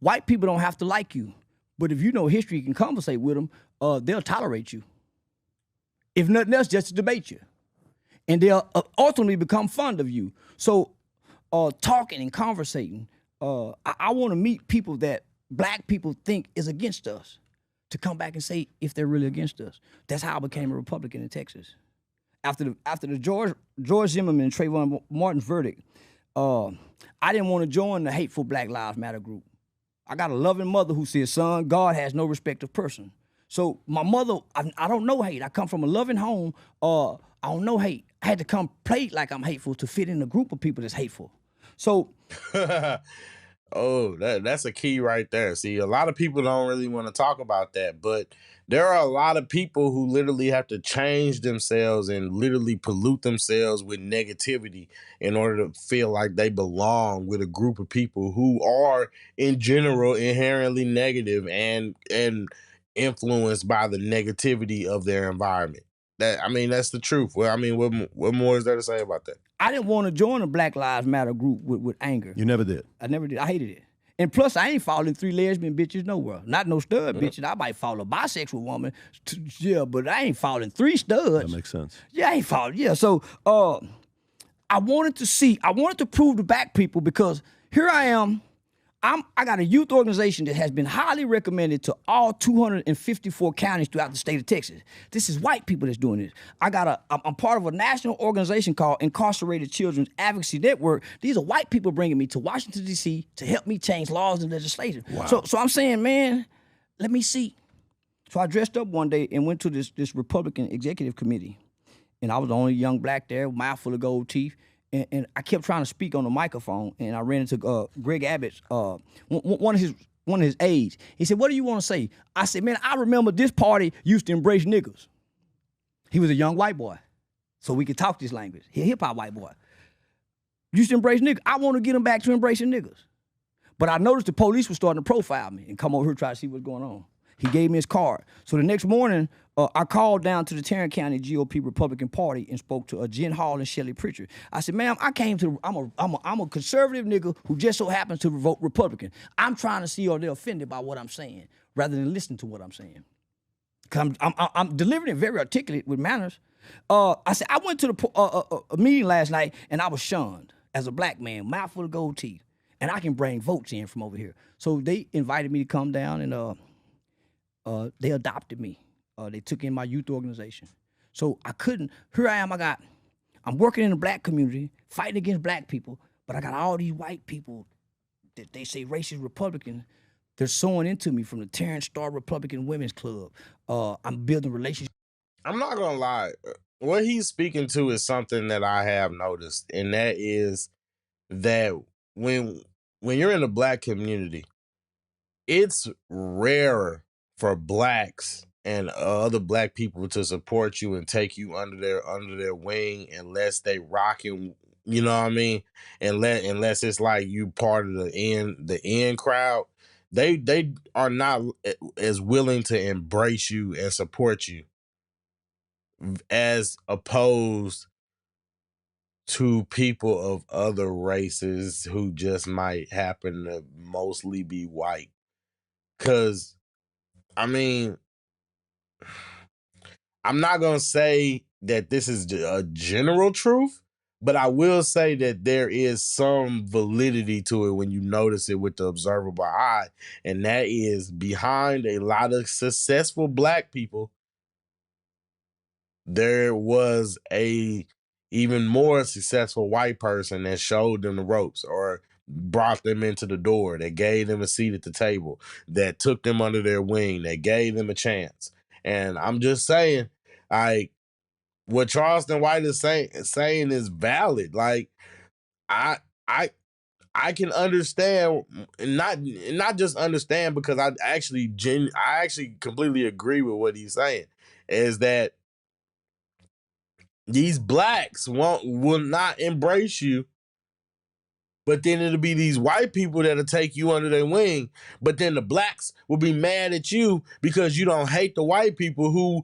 white people don't have to like you, but if you know history, you can conversate with them, they'll tolerate you. If nothing else, just to debate you. And they'll ultimately become fond of you. So talking and conversating, I want to meet people that black people think is against us to come back and say if they're really against us. That's how I became a Republican in Texas. After the George Zimmerman and Trayvon Martin's verdict, I didn't want to join the hateful Black Lives Matter group. I got a loving mother who says, son, God has no respect of person. So my mother, I don't know hate. I come from a loving home. I don't know hate. I had to come play like I'm hateful to fit in a group of people that's hateful. So, oh, that's a key right there. See, a lot of people don't really want to talk about that, but there are a lot of people who literally have to change themselves and literally pollute themselves with negativity in order to feel like they belong with a group of people who are, in general, inherently negative and influenced by the negativity of their environment. That's the truth. Well, I mean, what more is there to say about that? I didn't want to join a Black Lives Matter group with anger. You never did? I never did. I hated it. And plus, I ain't following 3 lesbian bitches nowhere. Not no stud bitches. I might follow a bisexual woman. Yeah, but I ain't following 3 studs. That makes sense. Yeah, I ain't following. Yeah, so I wanted to prove to black people, because here I am. I got a youth organization that has been highly recommended to all 254 counties throughout the state of Texas. This is white people that's doing this. I'm part of a national organization called Incarcerated Children's Advocacy Network. These are white people bringing me to Washington, D.C. to help me change laws and legislation. Wow. So I'm saying, man, let me see. So I dressed up one day and went to this Republican executive committee. And I was the only young black there, mouthful of gold teeth. And I kept trying to speak on the microphone, and I ran into Greg Abbott's, one of his aides. He said, what do you want to say? I said, man, I remember this party used to embrace niggas. He was a young white boy, so we could talk this language. He a hip-hop white boy. Used to embrace niggas. I want to get him back to embracing niggas. But I noticed the police were starting to profile me and come over here try to see what's going on. He gave me his card. So the next morning, I called down to the Tarrant County GOP Republican Party and spoke to Jen Hall and Shelley Pritchard. I said, ma'am, I'm a conservative nigga who just so happens to vote Republican. I'm trying to see are they offended by what I'm saying rather than listen to what I'm saying. Cause I'm delivering it very articulate with manners. I said, I went to a meeting last night and I was shunned as a black man, mouthful of gold teeth, and I can bring votes in from over here. So they invited me to come down and they adopted me. They took in my youth organization. So I couldn't, here I am, I'm working in the black community, fighting against black people, but I got all these white people that they say racist Republican. They're sewing into me from the Terrence Star Republican Women's Club. I'm building relationships. I'm not gonna lie. What he's speaking to is something that I have noticed, and that is that when you're in the black community, it's rarer for blacks and other black people to support you and take you under their wing unless they rocking, you know what I mean? Unless it's like you part of the in crowd. They are not as willing to embrace you and support you as opposed to people of other races who just might happen to mostly be white. 'Cause I mean, I'm not going to say that this is a general truth, but I will say that there is some validity to it when you notice it with the observable eye. And that is behind a lot of successful black people, there was a even more successful white person that showed them the ropes or brought them into the door, that gave them a seat at the table, that took them under their wing, that gave them a chance. And I'm just saying, like, what Charleston White is saying is valid. Like, I can understand, not just understand, because I actually completely agree with what he's saying, is that these blacks will not embrace you But then it'll be these white people that'll take you under their wing. But then the blacks will be mad at you because you don't hate the white people who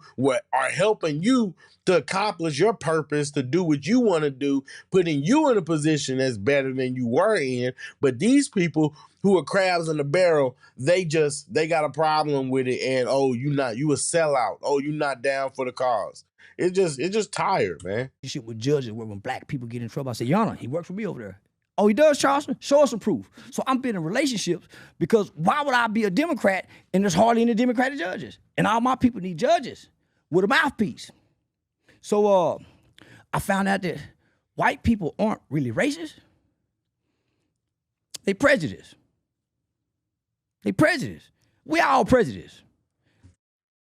are helping you to accomplish your purpose, to do what you want to do, putting you in a position that's better than you were in. But these people who are crabs in the barrel, they got a problem with it. And you a sellout. Oh, you not down for the cause. It's just tired, man. Shit with judges where when black people get in trouble, I say, Yana, he works for me over there. Oh, he does, Charleston? Show us some proof. So I'm been in relationships because why would I be a Democrat and there's hardly any Democratic judges? And all my people need judges with a mouthpiece. So I found out that white people aren't really racist. They prejudice. They prejudice. We all prejudice.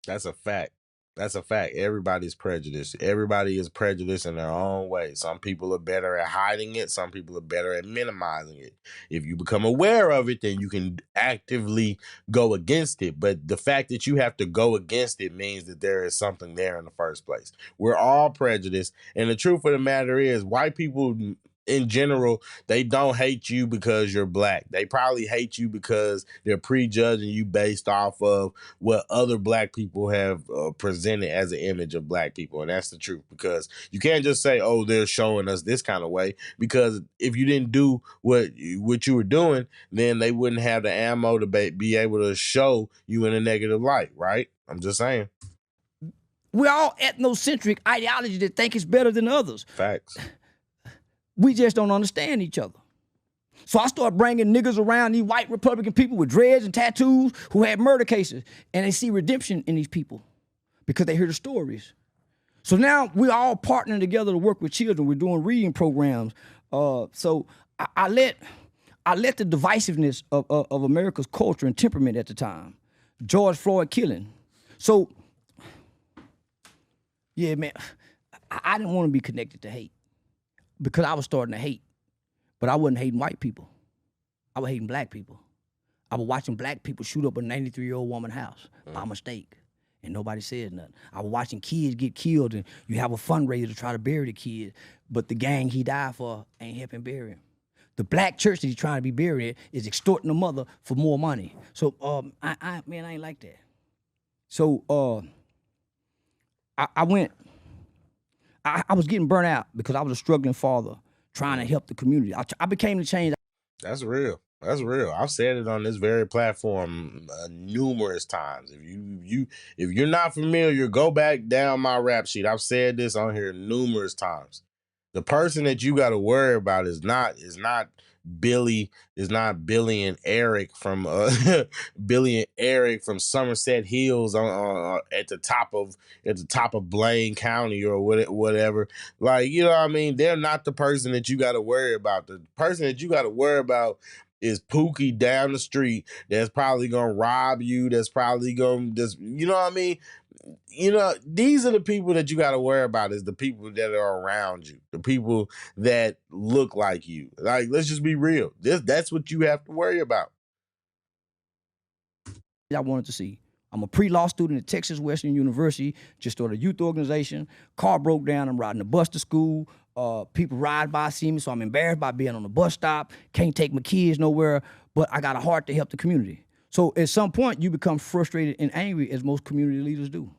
That's a fact. That's a fact. Everybody's prejudiced. Everybody is prejudiced in their own way. Some people are better at hiding it. Some people are better at minimizing it. If you become aware of it, then you can actively go against it. But the fact that you have to go against it means that there is something there in the first place. We're all prejudiced. And the truth of the matter is, white people in general, they don't hate you because you're black. They probably hate you because they're prejudging you based off of what other black people have presented as an image of black people. And that's the truth, because you can't just say, oh, they're showing us this kind of way, because if you didn't do what you were doing, then they wouldn't have the ammo to be able to show you in a negative light, right? I'm just saying. We're all ethnocentric ideology that think it's better than others. Facts. We just don't understand each other. So I started bringing niggas around, these white Republican people with dreads and tattoos who had murder cases, and they see redemption in these people because they hear the stories. So now we're all partnering together to work with children. We're doing reading programs. So I let the divisiveness of America's culture and temperament at the time, George Floyd killing. So, yeah, man, I didn't want to be connected to hate, because I was starting to hate. But I wasn't hating white people. I was hating black people. I was watching black people shoot up a 93-year-old woman's house by mistake, and nobody said nothing. I was watching kids get killed, and you have a fundraiser to try to bury the kid, but the gang he died for ain't helping bury him. The black church that he's trying to be buried at is extorting the mother for more money. So, I ain't like that. So, I was getting burnt out because I was a struggling father trying to help the community. I became the change. That's real. That's real. I've said it on this very platform numerous times. If you're not familiar, go back down my rap sheet. I've said this on here numerous times. The person that you got to worry about is not Billy and Eric from Billy and Eric from Somerset Hills at the top of Blaine County or whatever. Like, you know what I mean? They're not the person that you got to worry about. The person that you got to worry about is Pookie down the street that's probably gonna rob you. That's probably gonna just, you know what I mean? You know, these are the people that you got to worry about, is the people that are around you, the people that look like you. Like, let's just be real. That's what you have to worry about. I wanted to see. I'm a pre-law student at Texas Western University, just started a youth organization. Car broke down, I'm riding the bus to school. People ride by, see me, so I'm embarrassed by being on the bus stop. Can't take my kids nowhere, but I got a heart to help the community. So at some point, you become frustrated and angry, as most community leaders do.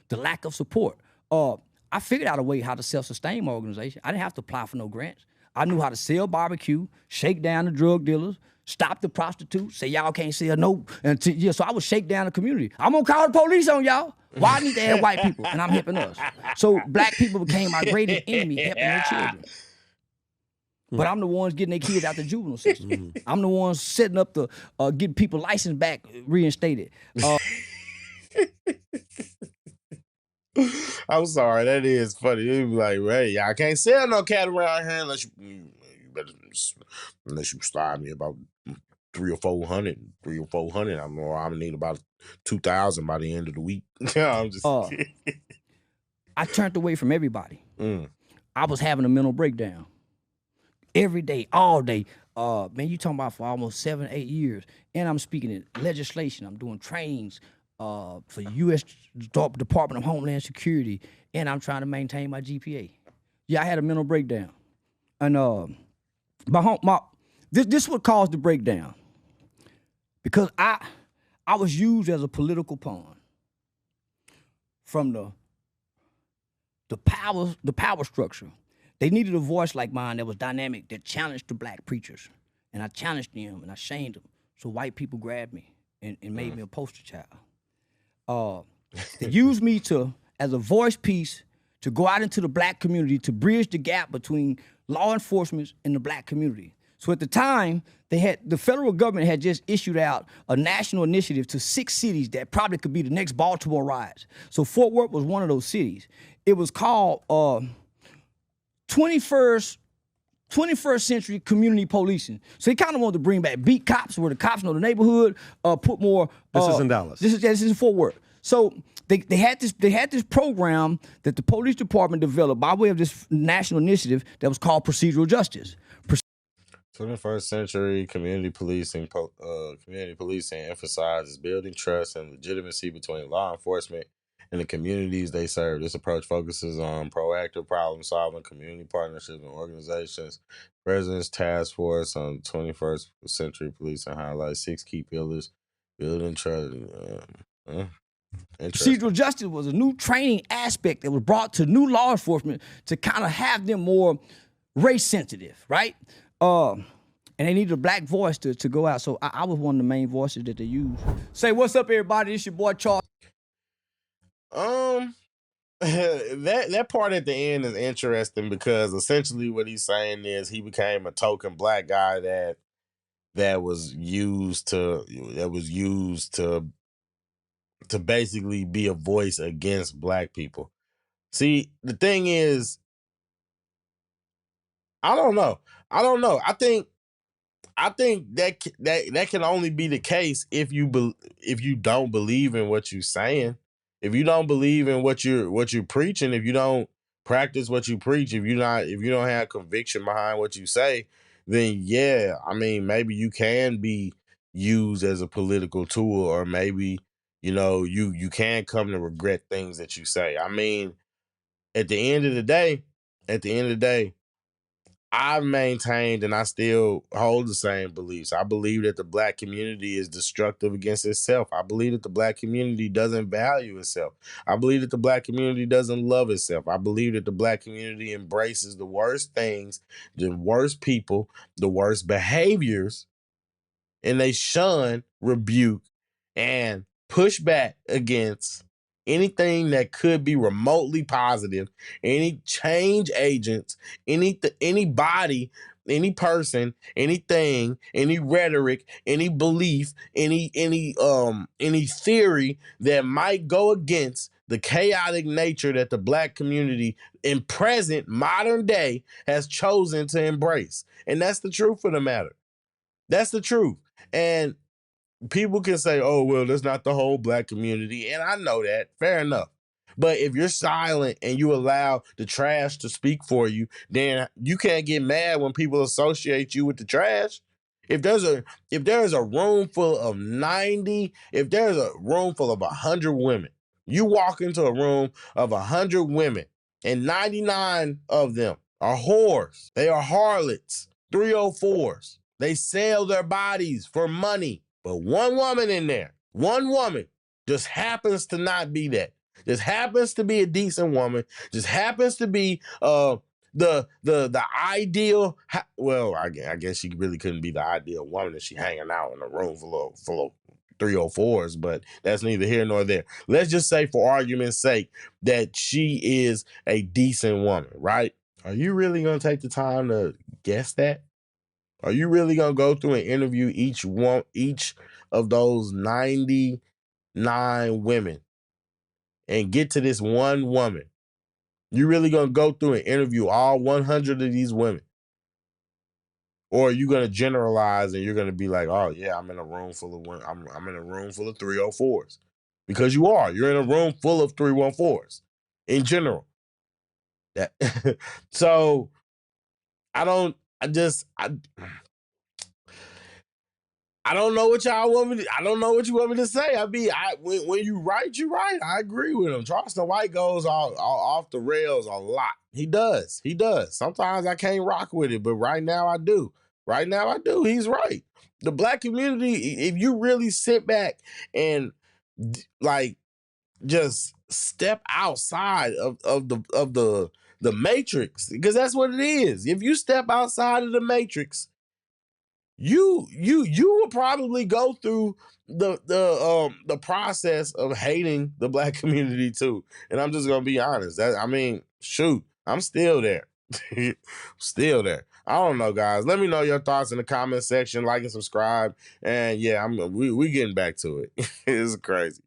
The lack of support. I figured out a way how to self-sustain my organization. I didn't have to apply for no grants. I knew how to sell barbecue, shake down the drug dealers, stop the prostitutes, say y'all can't sell no. So I would shake down the community. I'm gonna call the police on y'all. Why I need to have white people, and I'm helping us. So black people became my greatest enemy, helping their children. But I'm the ones getting their kids out the juvenile system. I'm the ones setting up the getting people license back reinstated. I'm sorry, that is funny. It be like, hey, I can't sell no cat around here unless you start me about 300 or 400. I'm gonna need about 2,000 by the end of the week. I'm just I turned away from everybody. I was having a mental breakdown. Every day, all day. Man, you talking about for almost 7, 8 years. And I'm speaking in legislation. I'm doing trainings for U.S. Department of Homeland Security. And I'm trying to maintain my GPA. Yeah, I had a mental breakdown. And This what caused the breakdown. Because I was used as a political pawn from the power structure. They needed a voice like mine that was dynamic, that challenged the black preachers. And I challenged them and I shamed them. So white people grabbed me and made me a poster child. They used me as a voice piece to go out into the black community to bridge the gap between law enforcement and the black community. So at the time, the federal government had just issued out a national initiative to 6 cities that probably could be the next Baltimore riots. So Fort Worth was one of those cities. It was called 21st century community policing. So they kind of wanted to bring back beat cops, where the cops know the neighborhood, put more. This is in Dallas. This is in Fort Worth. So they had this program that the police department developed by way of this national initiative that was called procedural justice. 21st century community policing emphasizes building trust and legitimacy between law enforcement and the communities they serve. This approach focuses on proactive problem solving, community partnerships, and organizations. President's Task Force on 21st century policing highlights 6 key pillars: building trust. Procedural justice was a new training aspect that was brought to new law enforcement to kind of have them more race sensitive, right? And they needed a black voice to go out. So I was one of the main voices that they used. Say, what's up, everybody? It's your boy, Charles. That part at the end is interesting because essentially what he's saying is he became a token black guy that was used to basically be a voice against black people. See, the thing is, I don't know. I think that can only be the case if you don't believe in what you're saying. If you don't believe in what you're preaching, if you don't practice what you preach, if you don't have conviction behind what you say, then yeah, I mean, maybe you can be used as a political tool, or maybe, you can come to regret things that you say. I mean, at the end of the day, I've maintained and I still hold the same beliefs. I believe that the black community is destructive against itself. I believe that the black community doesn't value itself. I believe that the black community doesn't love itself. I believe that the black community embraces the worst things, the worst people, the worst behaviors, and they shun, rebuke, and push back against anything that could be remotely positive, any change agents, anybody, any person, anything, any rhetoric, any belief, any theory that might go against the chaotic nature that the black community in present modern day has chosen to embrace. And that's the truth of the matter. That's the truth. And people can say, oh, well, that's not the whole black community. And I know that. Fair enough. But if you're silent and you allow the trash to speak for you, then you can't get mad when people associate you with the trash. If there's a room full of 90, if there's a room full of 100 women, you walk into a room of 100 women and 99 of them are whores. They are harlots, 304s. They sell their bodies for money. But one woman in there, one woman just happens to not be that. Just happens to be a decent woman. Just happens to be the ideal. Well, I guess she really couldn't be the ideal woman if she hanging out in a room full of 304s, but that's neither here nor there. Let's just say, for argument's sake, that she is a decent woman, right? Are you really gonna take the time to guess that? Are you really gonna go through and interview each of those 99 women and get to this one woman? You really gonna go through and interview all 100 of these women? Or are you gonna generalize and you're gonna be like, oh yeah, I'm in a room full of women. I'm in a room full of 304s. Because you are. You're in a room full of 314s in general. That so I don't know what y'all want me to, I don't know what you want me to say. I mean, when you right, you right. I agree with him. Charleston White goes all off the rails a lot. He does. Sometimes I can't rock with it, but right now I do. Right now, I do. He's right. The black community, if you really sit back and like just step outside of the matrix, because that's what it is. If you step outside of the matrix, you will probably go through the process of hating the black community too. And I'm just gonna be honest. I mean, shoot, I'm still there. Still there. I don't know, guys. Let me know your thoughts in the comment section. Like and subscribe. And yeah, we getting back to it. It's crazy.